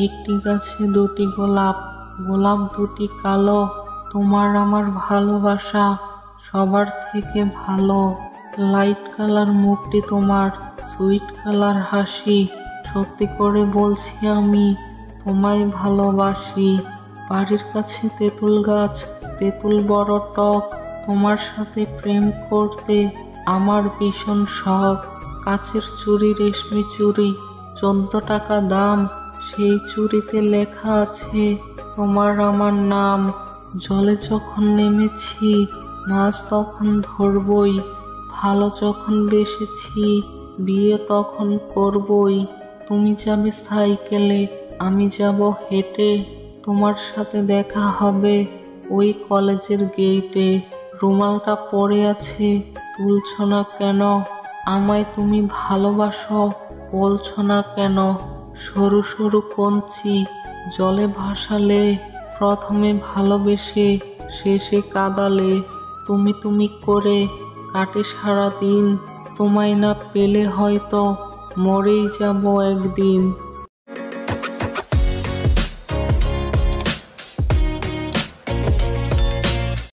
একটি গাছে দুটি গোলাপ, গোলাপ দুটি কালো। তোমার আমার ভালোবাসা সবার থেকে ভালো। লাইট কালার মুখটি তোমার, সুইট কালার হাসি। সত্যি করে বলছি আমি তোমায় ভালোবাসি। বাড়ির কাছে তেঁতুল গাছ, তেঁতুল বড় টক। তোমার সাথে প্রেম করতে আমার ভীষণ শখ। কাচের চুড়ি, রেশমি চুড়ি, 14 টাকা দাম। সেই চুড়িতে লেখা আছে তোমার আমার নাম। জলে যখন নেমেছি মাছ তখন ধরবই, ভালো যখন বেসেছি বিয়ে তখন করবই। তুমি যাবে সাইকেলে, আমি যাব হেঁটে। তোমার সাথে দেখা হবে ওই কলেজের গেইটে। রুমালটা পড়ে আছে, তুলছ না কেন? আমায় তুমি ভালোবাসো, বলছ না কেন? সরু সরু কঞ্চি জলে ভাসালে, প্রথমে ভালোবেসে শেষে কাঁদালে। তুমি তুমি করে কাটে সারা দিন, তোমায় না পেলে হয়তো মরেই যাব একদিন।